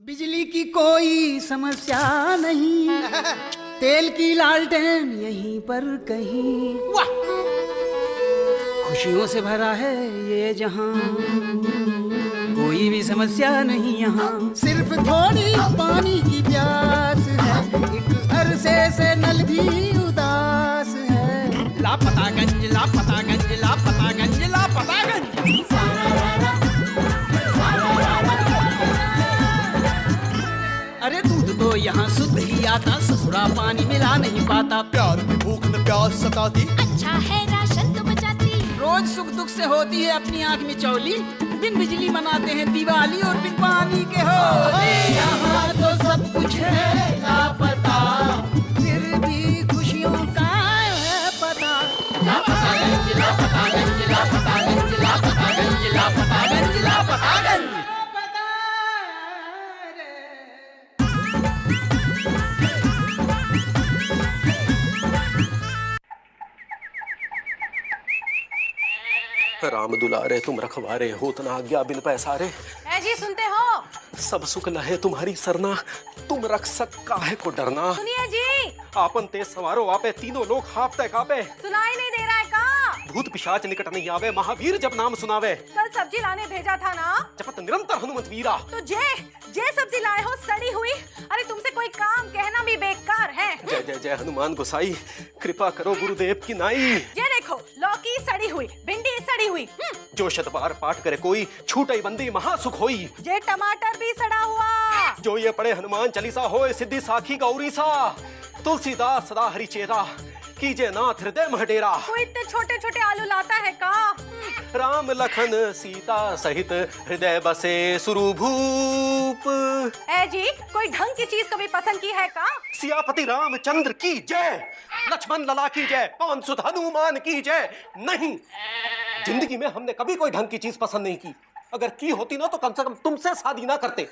बिजली की कोई समस्या नहीं, तेल की लालटेन यहीं पर कहीं, खुशियों से भरा है ये जहां, कोई भी समस्या नहीं यहाँ। सिर्फ थोड़ी पानी की प्यास है, एक अरसे से नल भी उदास है। लापतागंज लापतागंज लापतागंज लापतागंज। अरे दूध तो यहाँ शुद्ध ही आता, ससुरा पानी मिला नहीं पाता। प्यार की भूख न प्यास सताती, अच्छा है राशन तो बचाती। रोज सुख दुख से होती है अपनी आँख में चौली, बिन बिजली मनाते हैं दिवाली और बिन पानी के होली। यहाँ तो सब कुछ है लापता, फिर भी खुशियों का है पता। लापतागंज लापतागंज लापतागंज लापतागंज लापतागंज लापतागंज। राम दुलारे तुम रखवारे हो, तना आज्ञा बिन पैसारे। है जी, सुनते हो? सब सुख लहे तुम्हारी सरना, तुम रख सका है को डरना। सुनिए जी, आपन तेज सवारो आपे, तीनों लोग हाफते कापे। सुनाई नहीं दे रहा है का? भूत पिशाच निकट नहीं आवे, महावीर जब नाम सुनावे। कल सब्जी लाने भेजा था ना, जपत निरंतर हनुमत वीरा। तो जे सब्जी लाए हो सड़ी हुई। अरे तुमसे कोई काम कहना भी बेकार है। जय जय जय हनुमान गोसाई, कृपा करो गुरुदेव की नाई। ये देखो, लौकी सड़ी हुई, भिंडी सड़ी हुई। जो शतबार पाठ करे कोई, छूटे बंदी महासुख होई। ये टमाटर भी सड़ा हुआ। जो ये पढ़े हनुमान चालीसा होए, सिद्धि साखी गौरी सा। तुलसीदास सदा हरि चेरा, कीजे नाथ हृदय महडेरा। कोई इतने छोटे छोटे आलू लाता है का? राम लखन सीता सहित हृदय बसे सुरभूप। ए जी, कोई ढंग की चीज कभी पसंद की है का? सियापति रामचंद्र की जय, लक्ष्मण लला की जय, पवन सुत हनुमान की जय। नहीं, जिंदगी में हमने कभी कोई ढंग की चीज पसंद नहीं की। अगर की होती ना तो कम से कम तुमसे शादी ना करते।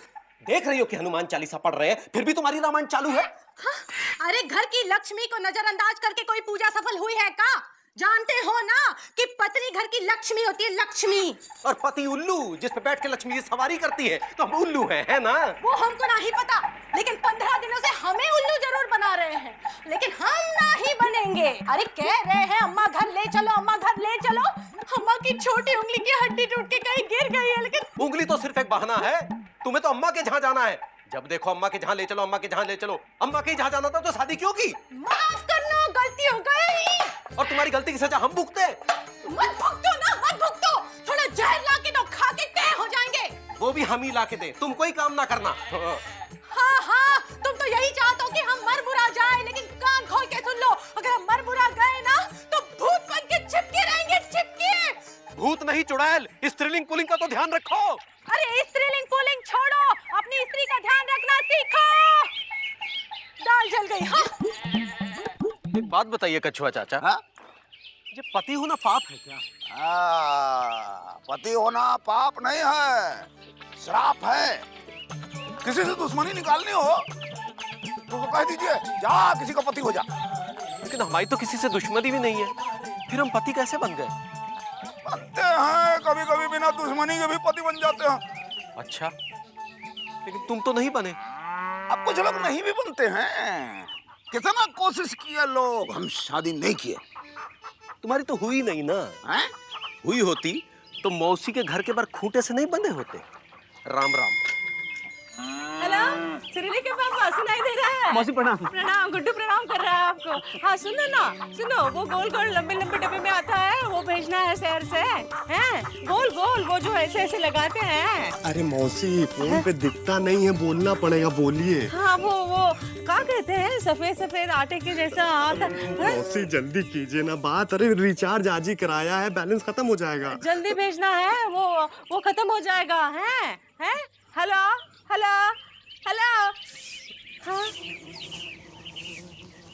देख रही हो कि हनुमान चालीसा पढ़ रहे हैं, फिर भी तुम्हारी रामायण चालू है। हाँ? अरे घर की लक्ष्मी को नजरअंदाज करके कोई पूजा सफल हुई है का? जानते हो ना कि पत्नी घर की लक्ष्मी होती है, लक्ष्मी। और पति उल्लू, जिस पे बैठ के लक्ष्मी जी सवारी करती है, तो हम उल्लू हैं, है ना? वो हमको नहीं पता, लेकिन 15 दिनों से हमें उल्लू जरूर बना रहे हैं, लेकिन हम नहीं बनेंगे। अरे कह रहे हैं अम्मा घर ले चलो, अम्मा घर ले चलो। अम्मा की छोटी उंगली की हड्डी टूट के कहीं गिर गई है, लेकिन उंगली तो सिर्फ एक बहाना है। तुम्हें तो अम्मा के जहाँ जाना है। जब देखो अम्मा के जहाँ ले चलो, अम्मा के जहाँ ले चलो। अम्मा के जहाँ जाना था तो शादी क्यों की? माफ करना, गलती हो गई। और तुम्हारी गलती की सजा हम भुगते। मत भुगतो ना, मत भुगतो। थोड़ा जहर ला के दो, खा के तय हो जाएंगे। वो भी हम ही ला के दे, तुम कोई काम ना करना। हाँ हाँ, तुम तो यही चाहते हो कि हम मर बुरा जाए, लेकिन कान खोल के सुन लो, अगर हम मर बुरा गए ना तो भूत बन के चिपके रहेंगे, चिपके। भूत नहीं चुड़ैल, स्त्रीलिंग पुल्लिंग का तो ध्यान रखो। अरे स्त्रीलिंग पुल्लिंग छोड़ो, अपनी स्त्री का ध्यान रखना सीखो। दाल जल गई। हाँ? एक बात बताइए कछुआ चाचा, हाँ? ये पति होना पाप है क्या? पति होना पाप नहीं है, श्राप है। किसी से दुश्मनी निकालनी हो तो कह दीजिए, जा किसी का पति हो जा। लेकिन हमारी तो किसी से दुश्मनी भी नहीं है, फिर हम पति कैसे बन गए? बनते हैं, कभी कभी बिना दुश्मनी के भी पति बन जाते हैं। अच्छा, लेकिन तुम तो नहीं बने। अब कुछ लोग नहीं भी बनते हैं। कितना कोशिश किया लोग, हम शादी नहीं किए। तुम्हारी तो हुई नहीं ना। हैं? हुई होती तो मौसी के घर के बाहर खूंटे से नहीं बंधे होते। राम राम। हेलो, सुरीली के पापा, सुनाई दे रहा है? मौसी प्रणाम। प्रणाम, गुड्डू प्रणाम कर रहा है आपको। हाँ सुनो ना, सुनो, वो गोल गोल लंबे लंबे डब्बे में आता है, वो भेजना है शहर से। हैं? गोल गोल, वो जो ऐसे ऐसे लगाते हैं। अरे मौसी, फोन पे दिखता नहीं है, बोलना पड़ेगा, बोलिए। हाँ वो क्या कहते हैं, सफेद सफेद आटे के जैसा आता है। मौसी जल्दी कीजिए ना बात। अरे रिचार्ज आज ही कराया है, बैलेंस खत्म हो जाएगा। जल्दी भेजना है, वो खत्म हो जाएगा। हैं? हैं? Hello hello hello. हाँ?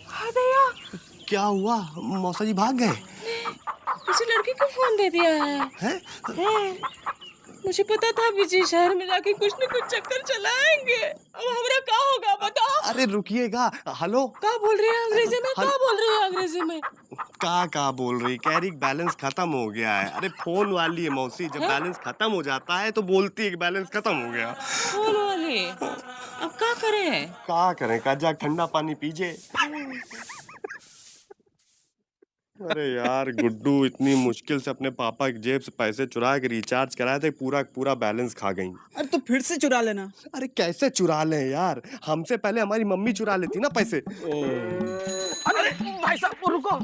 हाँ भैया, क्या हुआ, मौसा जी भाग गए? किसी लड़की को फोन दे दिया है। हैं? मुझे पता था विजय शहर में जाके कुछ न कुछ चक्कर चलाएंगे। अब हमारा क्या होगा बताओ? अरे रुकिएगा। हेलो, क्या बोल रही है अंग्रेजी में? क्या बोल रही है अंग्रेजी में? का बोल रही? कह रही बैलेंस खत्म हो गया है। अरे फोन वाली है मौसी, जब बैलेंस खत्म हो जाता है तो बोलती है कि बैलेंस खत्म हो गया। फोन वाली? क्या करें? क्या करें काजा, ठंडा पानी पीजे। अरे यार गुड्डू, इतनी मुश्किल से अपने पापा की जेब से पैसे चुरा के रिचार्ज कराए थे, पूरा पूरा बैलेंस खा गई। अरे तो फिर से चुरा लेना। अरे कैसे चुरा लें यार, हमसे पहले हमारी मम्मी चुरा लेती ना पैसे। अरे भाई साहब रुको,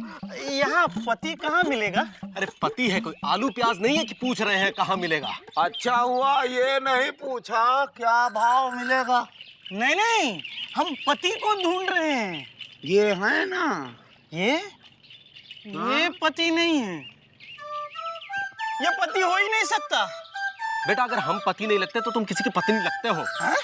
यहाँ पति कहाँ मिलेगा? अरे पति है कोई आलू प्याज नहीं है कि पूछ रहे हैं कहाँ मिलेगा। अच्छा हुआ ये नहीं पूछा क्या भाव मिलेगा। नहीं नहीं, हम पति को ढूंढ रहे हैं। ये है ना, ये पति नहीं है, ये पति हो ही नहीं सकता। बेटा अगर हम पति नहीं लगते तो तुम किसी की पत्नी लगते हो। है?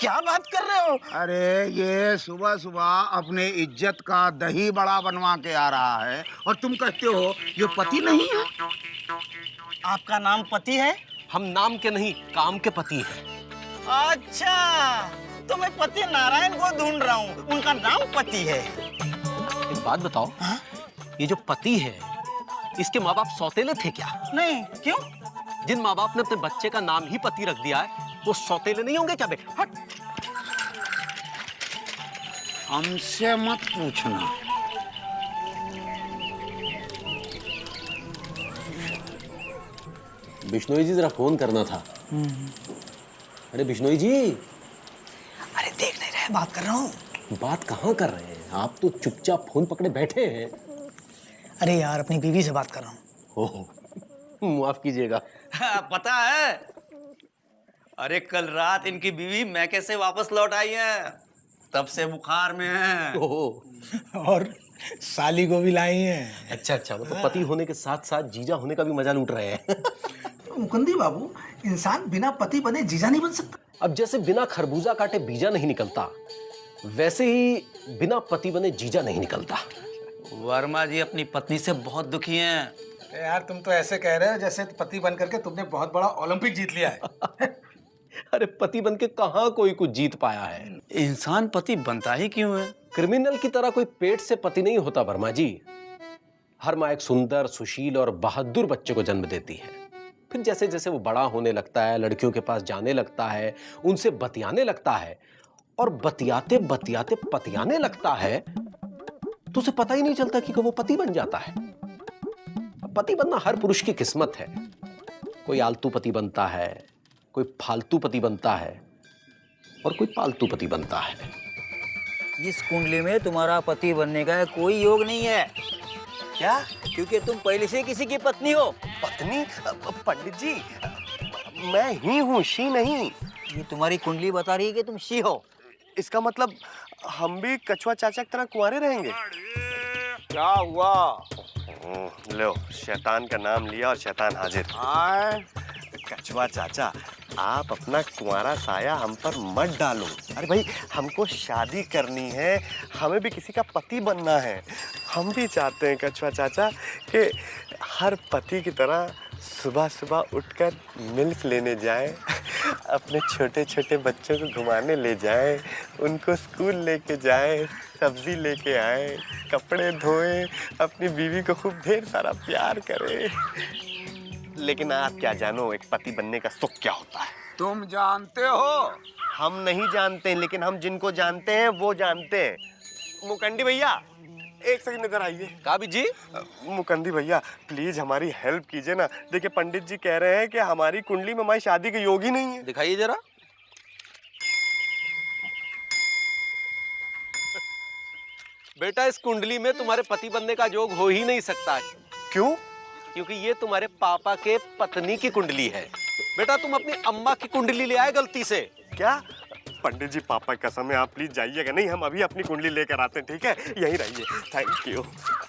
क्या बात कर रहे हो? अरे ये सुबह सुबह अपने इज्जत का दही बड़ा बनवा के आ रहा है और तुम कहते हो ये पति नहीं है। आपका नाम पति है? हम नाम के नहीं काम के पति हैं। अच्छा, तो मैं पति नारायण को ढूंढ रहा हूँ, उनका नाम पति है। एक बात बताओ, ये जो पति है इसके माँ बाप सौतेले थे क्या? नहीं, क्यों? जिन माँ बाप ने अपने बच्चे का नाम ही पति रख दिया है वो सौतेले नहीं होंगे क्या बे? हट। हमसे मत पूछना। बिश्नोई जी जरा फोन करना था। अरे बिश्नोई जी। अरे देख नहीं रहे, बात कर रहा हूँ। बात कहाँ कर रहे हैं आप, तो चुपचाप फोन पकड़े बैठे हैं। अरे यार अपनी बीवी से बात कर रहा हूँ। ओह माफ कीजिएगा। पता है, अरे कल रात इनकी बीवी मैके से वापस लौट आई है, तब से बुखार में है। ओह और साली को भी लाई है। अच्छा अच्छा, मतलब पति होने के साथ साथ जीजा होने का भी मजा लूट रहे हैं। मुकुंदी बाबू, इंसान बिना पति बने जीजा नहीं बन सकता। अब जैसे बिना खरबूजा काटे बीजा नहीं निकलता, वैसे ही बिना पति बने जीजा नहीं निकलता। वर्मा जी अपनी पत्नी से बहुत दुखी हैं। यार तुम तो ऐसे कह रहे हो जैसे पति बन करके तुमने बहुत बड़ा ओलंपिक जीत लिया है। अरे पति बन के कहाँ कोई कुछ जीत पाया है। इंसान पति बनता ही क्यों है? क्रिमिनल की तरह कोई पेट से पति नहीं होता वर्मा जी। हर माँ एक सुंदर, सुशील और बहादुर बच्चे को जन्म देती है। फिर जैसे जैसे वो बड़ा होने लगता है, लड़कियों के पास जाने लगता है, उनसे बतियाने लगता है और बतियाते बतियाते पतियाने लगता है, तो उसे पता ही नहीं चलता कि वो पति बन जाता है। पति बनना हर पुरुष की किस्मत है। कोई आलतू पति बनता है, कोई फालतू पति बनता है और कोई पालतू पति बनता है। इस कुंडली में तुम्हारा पति बनने का कोई योग नहीं है। क्या? क्योंकि तुम पहले से किसी की पत्नी हो। पत्नी? पंडित जी मैं ही हूँ, शी नहीं। ये तुम्हारी कुंडली बता रही है कि तुम शी हो। इसका मतलब हम भी कछुआ चाचा की तरह कुंवारे रहेंगे। क्या हुआ? लो, शैतान का नाम लिया और शैतान हाजिर। आए कछुआ चाचा, आप अपना कुंवारा साया हम पर मत डालो। अरे भाई, हमको शादी करनी है, हमें भी किसी का पति बनना है। हम भी चाहते हैं कछुआ चाचा कि हर पति की तरह सुबह सुबह उठकर मिल्क लेने जाएं, अपने छोटे छोटे बच्चों को घुमाने ले जाएं, उनको स्कूल लेके जाएं, सब्जी लेके आएं, कपड़े धोएं, अपनी बीवी को खूब ढेर सारा प्यार करें। लेकिन आप क्या जानो एक पति बनने का सुख क्या होता है। तुम जानते हो? हम नहीं जानते, लेकिन हम जिनको जानते हैं वो जानते हैं। मुकंदी भैया एक सेकंड इधर आइए। काबिज जी? मुकंदी भैया प्लीज हमारी हेल्प कीजिए ना। देखिए पंडित जी कह रहे हैं कि हमारी कुंडली में हमारी शादी के योग ही नहीं है। दिखाइए जरा। बेटा इस कुंडली में तुम्हारे पति बनने का योग हो ही नहीं सकता। क्यों? क्योंकि ये तुम्हारे पापा के पत्नी की कुंडली है। बेटा तुम अपनी अम्मा की कुंडली ले आए गलती से। क्या? पंडित जी पापा की कसम है, आप प्लीज जाइएगा। नहीं, हम अभी अपनी कुंडली लेकर आते हैं, ठीक है? यहीं रहिए। Thank you.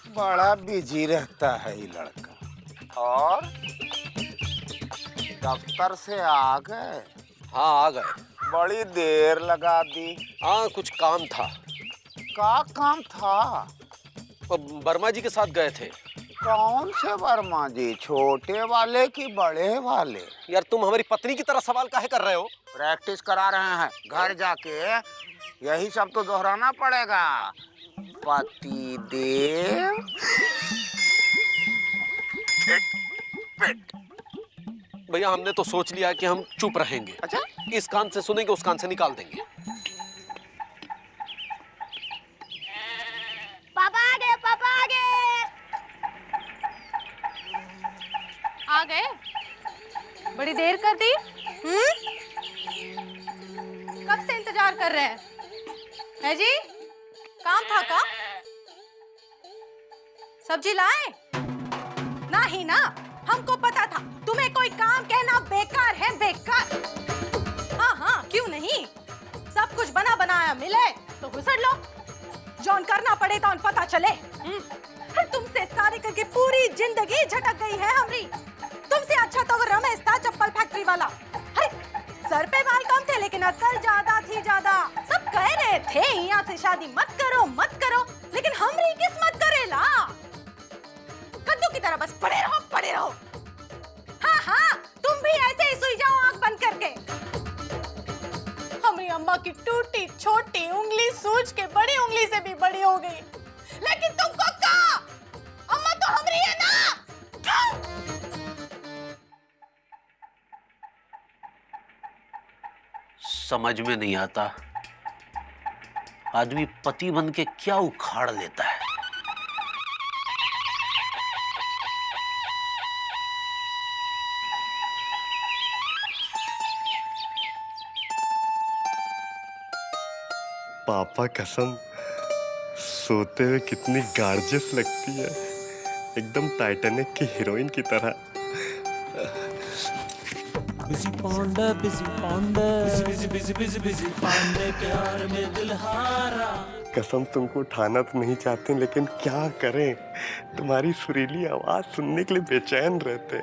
बड़ा बिजी रहता है ये लड़का। और दफ्तर से आ गए? हाँ आ गए। बड़ी देर लगा दी। हाँ कुछ काम था। क्या काम था? वर्मा जी के साथ गए थे। कौन से वर्मा जी, छोटे वाले कि बड़े वाले? यार तुम हमारी पत्नी की तरह सवाल काहे कर रहे हो? प्रैक्टिस करा रहे हैं, घर जाके यही सब तो दोहराना पड़ेगा। पति देव भैया हमने तो सोच लिया कि हम चुप रहेंगे। अच्छा? इस कान से सुनेंगे उस कान से निकाल देंगे। आ गए? बड़ी देर कर दी? कब से इंतजार कर रहे हैं? है जी? काम था का? सब्जी लाए? नहीं ना, हमको पता था तुम्हें कोई काम कहना बेकार है, बेकार। हाँ हाँ, क्यों नहीं? सब कुछ बना बनाया मिले तो घुसड़ लो, जौन करना पड़े तो पता चले। तुमसे शादी करके पूरी जिंदगी झटक गई है हमारी। तुमसे अच्छा तो वो रमेश था, चप्पल फैक्ट्री वाला। अरे सर पे बाल कम थे लेकिन अक्ल ज्यादा थी, ज्यादा। सब कह रहे थे यहाँ से शादी मत करो मत करो, लेकिन हमारी किस्मत करेला। कद्दू की तरह बस पड़े रहो पड़े रहो। हाँ हाँ, तुम भी ऐसे ही सुई जाओ आंख बंद करके। हमारी अम्मा की टूटी छोटी उंगली सूज के बड़ी उंगली से भी बड़ी हो गई, लेकिन तुमको क्या? अम्मा तो हमारी है ना। समझ में नहीं आता आदमी पति बन के क्या उखाड़ लेता है। पापा कसम, सोते हुए कितनी गार्जियस लगती है, एकदम टाइटैनिक की हीरोइन की तरह। बिजी पांडे प्यार में दिल हारा। कसम तुमको उठाना तो नहीं चाहते, लेकिन क्या करें, तुम्हारी सुरीली आवाज सुनने के लिए बेचैन रहते।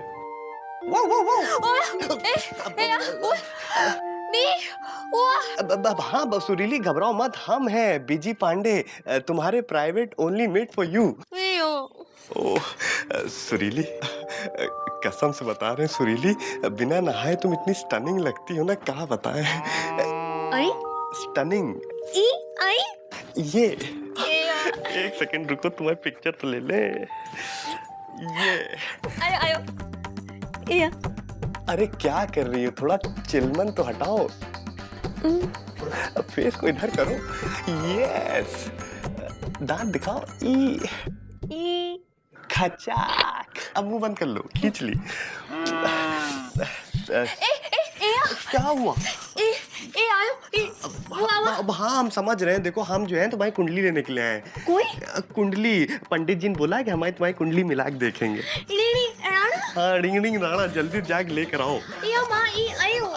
हाँ सुरीली, घबराओ मत, हम हैं बिजी पांडे, तुम्हारे private only made for you. Oh सुरीली, कसम से बता रहे हैं सुरीली, बिना नहाए तुम इतनी स्टनिंग लगती हो ना, क्या बताएं। स्टनिंग। ये एक सेकंड रुको, तुम्हारी पिक्चर तो ले ले। ये आयो। अरे क्या कर रही हो, थोड़ा चिलमन तो हटाओ। फेस को इधर करो। यस, दांत दिखाओ। ई खचाक। अब मुंह बंद कर लो, खींच ली। क्या हुआ? अब हाँ हम समझ रहे हैं, देखो हम जो है तुम्हारी कुंडली लेने के लिए आए हैं। कोई कुंडली, पंडित जी ने बोला है कि हमारी तुम्हारी कुंडली मिला के देखेंगे। हाँ रिंग राणा, जल्दी जाग लेकर आओ।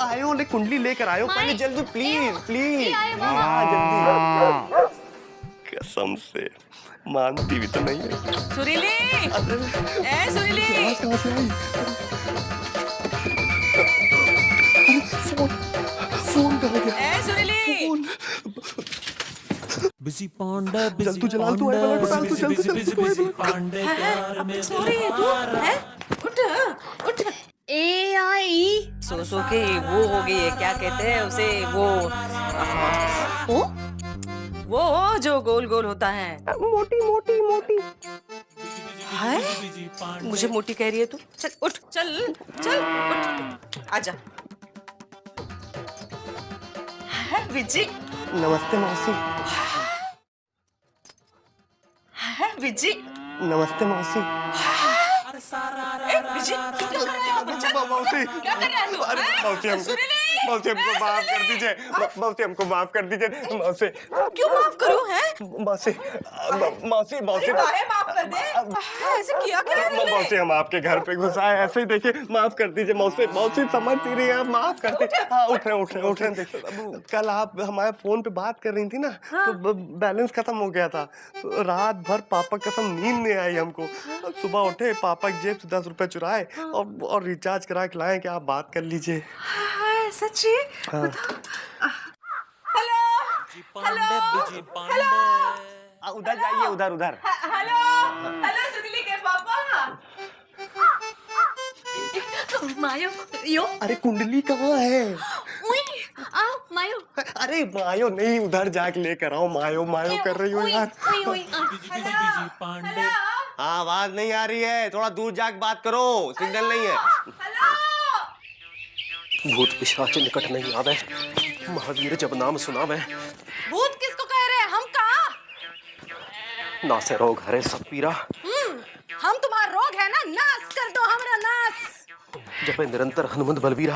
आयो ले, कुंडली लेकर आयो पहले जल्दी, प्लीज प्लीज। हाँ जल्दी। कसम से मानती भी तो नहीं है। सुरीली, ए सुरीली। कहाँ से आई? फोन कहाँ गया? ए सुरीली। बिजी पांडे बिजी तू जलाल, तू आए वाला डाल, तू जल्दी पांडे प्यार में सॉरी तू है? उठ ए आई सो के वो हो गई है, क्या कहते हैं उसे, वो जो गोल गोल होता है। मोटी है? मुझे मोटी कह रही है तू? चल उठ, चल उठ, आजा। है विजी? नमस्ते मौसी। है विजी? नमस्ते मौसी। विजी क्या कर रहे हो? मौसी क्या कर रहे हो? अरे मौसी हमको माफ कर दीजिए, मौसी हमको माफ कर दीजिए। मौसी क्यों माफ करूं? है मौसी माफ कर दे। ऐसे किया क्या? मौसी हम आपके घर पे घुस आए, ऐसे ही देखिए, माफ कर दीजिए मौसी समझ नहीं रही है, आप माफ कर दीजिए। हाँ उठ रहे देखिए, कल आप हमारे फोन पे बात कर रही थी ना, तो बैलेंस खत्म हो गया था, तो रात भर पापा कसम नींद नहीं आई हमको। सुबह उठे, पापा की जेब से 10 रुपए चुराए और रिचार्ज करा के लाए कि आप बात कर लीजिए। सच्ची? हेलो उधर जाइए, उधर। हेलो सुनीली के पापा। मायो यो अरे कुंडली कहाँ है? आओ मायो। अरे मायो नहीं, उधर जाके लेकर आओ। मायो कर रही हो यार। पांडे। हाँ आवाज नहीं आ रही है, थोड़ा दूर जाके बात करो, सिग्नल नहीं है। भूत पिशाच निकट नहीं आवे, महावीर जब नाम सुनावे। भूत किसको कह रहे हैं? हम कहाँ? नासे रोग हरे सब पीरा। हम तुम्हारा रोग है ना, नाश कर दो हमारा नाश। जब मैं निरंतर हनुमंत बलबीरा।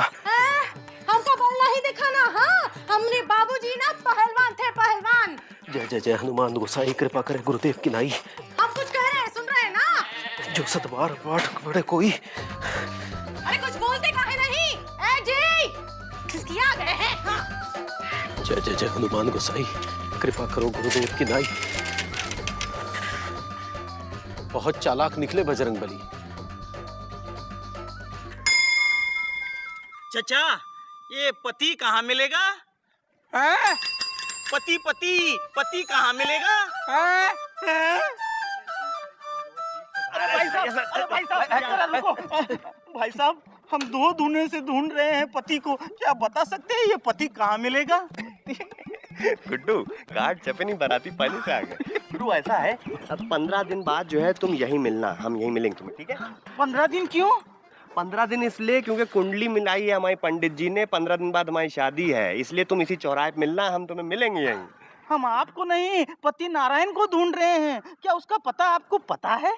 हमका बल नहीं दिखाना। हाँ, हमरे बाबूजी ना पहलवान थे, पहलवान। जय जय जय हनुमान गोसाई, कृपा करे गुरुदेव की नाई। हम कुछ कह रहे हैं, सुन रहे हैं ना? जो सतबार पाठ पढ़े कोई। अरे कुछ बोलते काहे नहीं? ए जी, खिसकिया गए हैं। हाँ। जय जय जय हनुमान गोसाई, कृपा करो गुरुदेव की नाई। बहुत चालाक निकले बजरंगबली। चचा, ये पति कहाँ मिलेगा? पति पति पति कहाँ मिलेगा? भाई साहब, हम 2 धुने से ढूंढ रहे हैं पति को। क्या बता सकते हैं ये पति कहाँ मिलेगा? गुड्डू, गार्ड चपनी बराती पहले से आ गए। गुड्डू ऐसा है, अब 15 दिन बाद जो है तुम यहीं मिलना, हम यहीं मिलेंगे तुम्हें, ठीक है? 15 दिन क्यों? 15 दिन इसलिए क्योंकि कुंडली मिलाई है हमारी पंडित जी ने। 15 दिन बाद हमारी शादी है, इसलिए तुम इसी चौराहे पे मिलना, हम तुम्हें मिलेंगे यहीं। हम आपको नहीं, पति नारायण को ढूंढ रहे हैं। क्या उसका पता आपको पता है?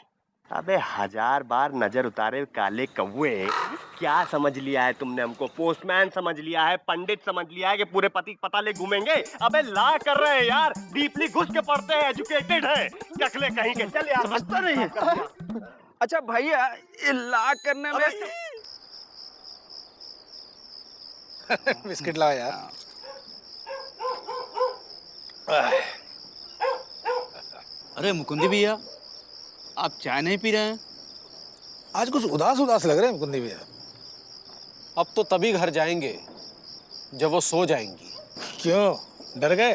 अबे 1000 बार नजर उतारे काले कौवे, क्या समझ लिया है तुमने हमको? पोस्टमैन समझ लिया है, पंडित समझ लिया है कि पूरे पति पता ले घूमेंगे? अबे ला कर रहे हैं यार, डीपली घुस के पढ़ते हैं, एजुकेटेड है, टकले कहीं के। चल यार, समझता नहीं है। अच्छा भैया, ये ला करने में बिस्किट लाओ यार। अरे मुकुंदी भैया, आप चाय नहीं पी रहे हैं? आज कुछ उदास उदास लग रहे हैं मुकुंदी भैया। अब तो तभी घर जाएंगे जब वो सो जाएंगी। क्यों, डर गए?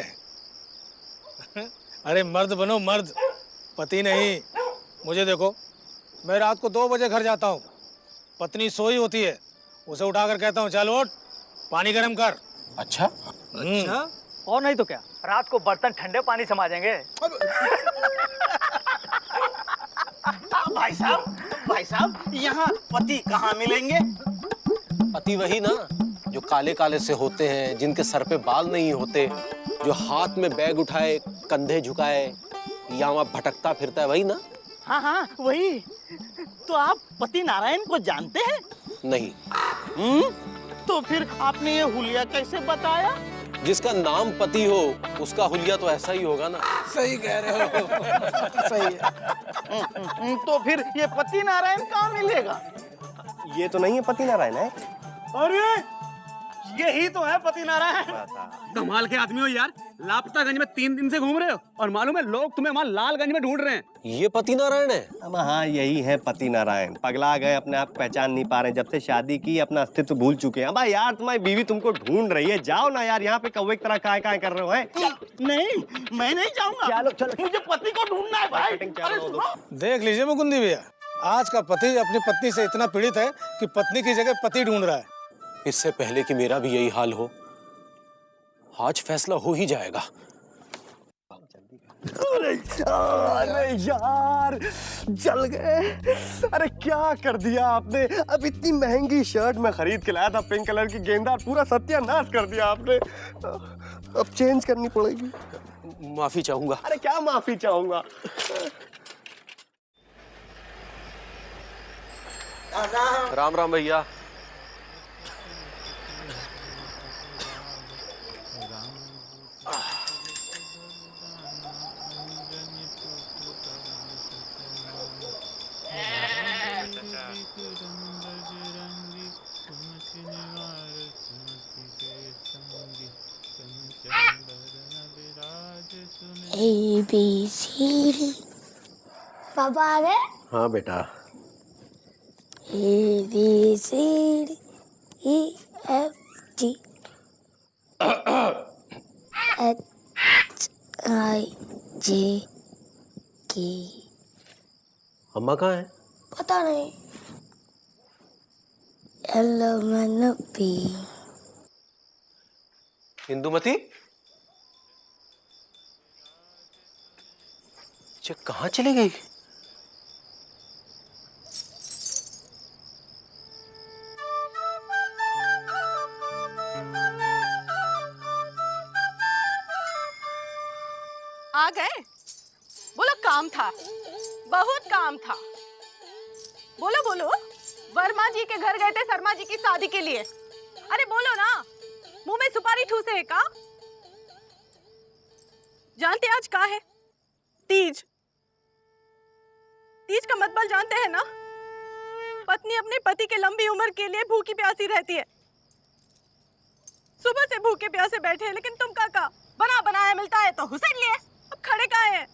अरे मर्द बनो, मर्द, पति नहीं। मुझे देखो, मैं रात को 2 बजे घर जाता हूँ, पत्नी सोई होती है, उसे उठाकर कहता हूँ चल उठ, पानी गर्म कर। अच्छा? अच्छा? और नहीं तो क्या, रात को बर्तन ठंडे पानी से मांजेंगे। भाई साहब, यहाँ पति कहाँ मिलेंगे? पति वही ना जो काले काले से होते हैं, जिनके सर पे बाल नहीं होते, जो हाथ में बैग उठाए, कंधे झुकाए, या वहाँ भटकता फिरता है, वही ना? हाँ, वही। तो आप पति नारायण को जानते हैं? नहीं। तो फिर आपने ये हुलिया कैसे बताया? जिसका नाम पति हो उसका हुलिया तो ऐसा ही होगा ना। सही कह रहे हो। सही है। तो फिर ये पति नारायण कहाँ मिलेगा? ये तो नहीं है पति नारायण है। अरे यही तो है पति नारायण। कमाल के आदमी हो यार, लापतागंज में 3 दिन से घूम रहे हो और मालूम है लोग तुम्हें वहाँ लालगंज में ढूंढ रहे हैं। ये पति नारायण है? अब हाँ, यही है पति नारायण। पगला गए, अपने आप पहचान नहीं पा रहे, जब से शादी की अपना अस्तित्व भूल चुके हैं। भाई यार, तुम्हारी बीवी तुमको ढूंढ रही है, जाओ ना यार, यहाँ पे कौवे की तरह काय कर रहे हो? नहीं, मैं नहीं जाऊंगा। चलो, मुझे पति को ढूंढना है भाई। अरे सुनो, देख लीजिए मुकुंदी भैया, आज का पति अपनी पत्नी से इतना पीड़ित है कि पत्नी की जगह पति ढूंढ रहा है। इससे पहले कि मेरा भी यही हाल हो, आज फैसला हो ही जाएगा। अरे यार, जल गए। अरे क्या कर दिया आपने? अब इतनी महंगी शर्ट मैं खरीद के लाया था, पिंक कलर की गेंदा, पूरा सत्यानाश कर दिया आपने। अब चेंज करनी पड़ेगी। माफी चाहूंगा। अरे क्या माफी चाहूंगा? राम राम भैया। ABC पापा आ गए? हाँ बेटा। ABCD EFG HIJ K। अम्मा कहाँ है? पता नहीं। LMNP। इंदुमती, कहाँ चली गई? आ गए? बोलो काम था, बहुत काम था। बोलो बोलो वर्मा जी के घर गए थे शर्मा जी की शादी के लिए। अरे बोलो ना, मुंह में सुपारी ठूसे है का? जानते आज का है? तीज। तीज का मतलब जानते हैं ना? पत्नी अपने पति के लंबी उम्र के लिए भूखी प्यासी रहती है। सुबह से भूखे प्यासे बैठे हैं, लेकिन तुम का बना बनाया मिलता है तो हुसैन लिए। अब खड़े काहे हैं?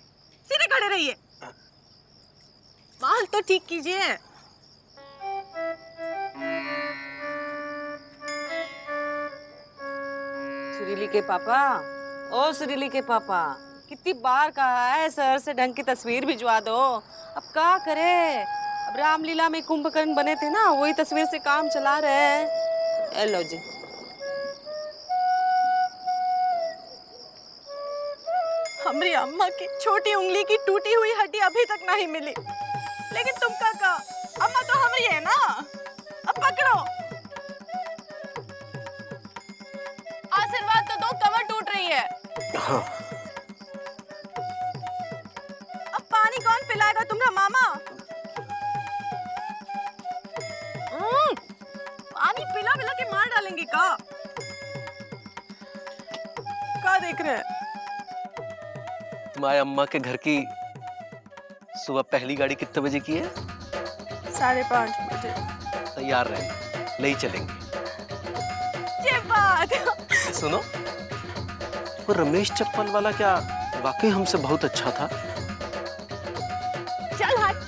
सीधे खड़े रहिए। बाल तो ठीक कीजिए। सुरीली के पापा, ओ सुरीली के पापा, कितनी बार कहा है सर से ढंग की तस्वीर भिजवा दो। अब क्या करे, अब रामलीला में कुंभकर्ण बने थे ना, वही तस्वीर से काम चला रहे हैं। लो जी। हमारी अम्मा की छोटी उंगली की टूटी हुई हड्डी अभी तक नहीं मिली, लेकिन तुम का अम्मा तो हमारी है ना। अब पकड़ो, आशीर्वाद तो दो, कमर टूट रही है। हाँ। अब पानी कौन पिलाएगा तुम्हारा मामा? पानी पिला पिला के मार डालेंगे का देख रहे हैं? तुम्हारे अम्मा के घर की सुबह पहली गाड़ी कितने बजे की है? 5:30 बजे। तैयार रहें, ले ही चलेंगे। ये बात। सुनो, वो रमेश चप्पल वाला क्या वाकई हमसे बहुत अच्छा था? चल हट।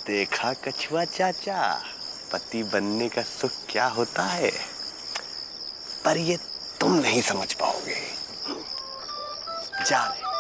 देखा कछुआ चाचा, पति बनने का सुख क्या होता है, पर ये तुम नहीं समझ पाओगे। जा रहे।